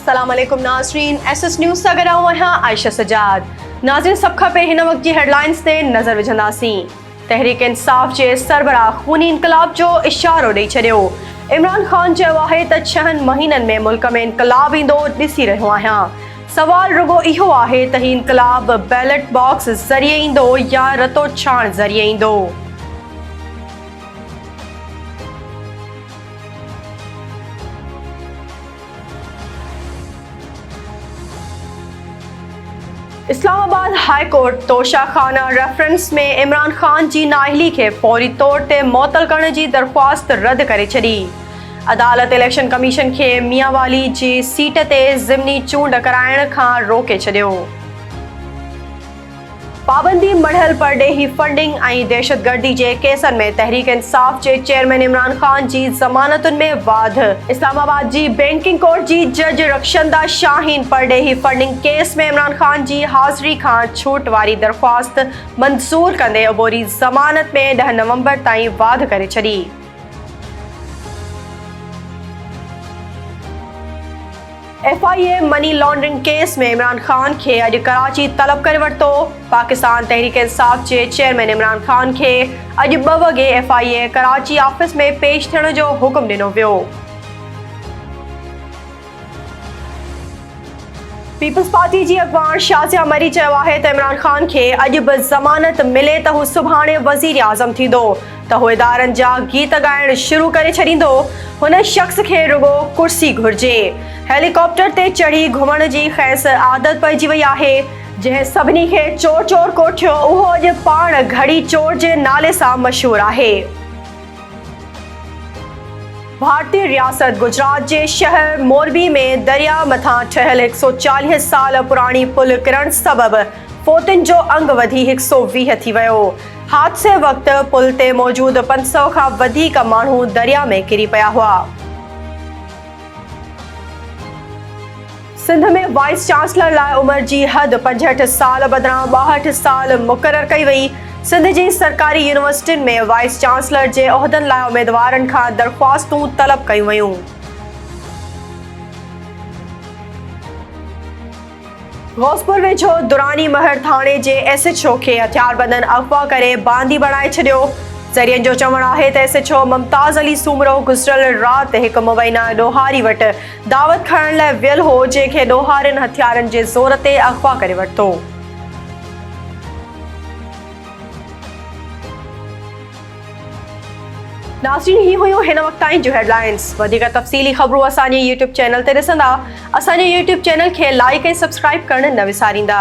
अस्सलाम वालेकुम नाज़रीन, एसएस न्यूज़ सां गॾु आहियां आयशा सजाद। नाज़रीन, सभु खां पहिरीं हिन वक़्त जी हेडलाइंस ते नज़र विझंदासीं। तहरीक इंसाफ़ जे सरबराह खूनी इनक़लाब जो इशारो ॾेई छॾियो। इमरान ख़ान चयो आहे त 6 महीननि में मुल्क में इनक़लाब ईंदो ॾिसी रहियो आहियां। सवाल रुगो इहो आहे त ही इनक़लाब बैलेट बॉक्स ज़रिए ईंदो या रतो छाण ज़रिए ईंदो। Islamabad high court Toshakhana reference में इमरान ख़ान जी नाअहली खे फौरी तौर ते मुअत्तल करण जी दरख़्वास्त रद्द करे छॾी। अदालत इलेक्शन कमीशन खे मियांवाली जी सीट ते ज़िमनी चूंड कराइण खां रोके छॾियो। पाबंदी मढ़ियल परडेही फंडिंग ऐं दहशतगर्दी जे केसनि में तहरीक इंसाफ़ जे चेयरमैन इमरान ख़ान जी ज़मानतुनि में वाध। इस्लामाबाद जी बैंकिंग कोर्ट जी जज रक्षंदा शाहीन परडेही फंडिंग केस में इमरान ख़ान जी हाज़िरी खां छूट वारी दरख़्वास्त मंज़ूर कंदे अबोरी ज़मानत में 10 नवंबर ताईं वाध करे छॾी। FIA मनी लॉन्ड्रिंग केस में इमरान ख़ान खे अॼु कराची तलब करे वरितो। पाकिस्तान तहरीक इंसाफ़ जे चेयरमैन इमरान ख़ान खे अॼु 2 वॻे FIA कराची ऑफिस में पेश थियण जो हुकुम ॾिनो वियो। पीपल्स पार्टी जी अॻवान शाज़िया मरी चयो आहे त इमरान ख़ान खे अॼु बि ज़मानत मिले त हू सुभाणे वज़ीर आज़म थींदो, त हू इदारनि जा गीत ॻाइण शुरू करे छॾींदो। हुन शख़्स खे रुगो कुर्सी घुर्जे। हेलीकॉप्टर ते चढ़ी घुमण जी ख़ैस आदत पइजी वई आहे। जंहिं सभिनी खे चोर चोर कोठियो, उहो अॼु पाण घड़ी चोर जे नाले सां मशहूरु आहे। भारतीय रियासत गुजरात जे शहर मोरबी में दरिया मथां ठहियल 140 साल पुराणी पुल किरण सबबि फोतिन जो अंग वधी 120 थी वियो। हादसे वक़्तु पुल ते मौजूद 500 खां वधीक माण्हू दरिया में किरी पिया हुआ। सिंध में वाइस चांसलर लाइ उमिरि जी हद 65 साल बदिरां 62 साल मुक़ररु कई वई। सिंध जी सरकारी यूनिवर्सिटियुनि में वाइस चांसलर जे उहिदनि लाइ उमेदवारनि खां दरख़्वास्तूं तलब कयूं वयूं। गौसपुर वेझो दुरानी महर थाणे जे SHO खे हथियारबंदनि अगवा करे बांदी बणाए छॾियो। ज़रियनि जो चवणु आहे त SHO मुमताज़ अली सूमरो गुज़िरियल राति हिकु मुबैना ॾोहारी वटि दावत खणण लाइ वियल हो, जंहिंखे ॾोहारियुनि हथियारनि जे ज़ोर ते अगवा करे वरितो। नाज़रीन, ही हुयूं हिन वक़्त ताईं जूं हेडलाइंस। वधीक तफ़सीली ख़बरूं असांजे YouTube चैनल ते ॾिसंदा। असांजे YouTube चैनल खे लाइक ऐं सब्सक्राइब करणु न विसारींदा।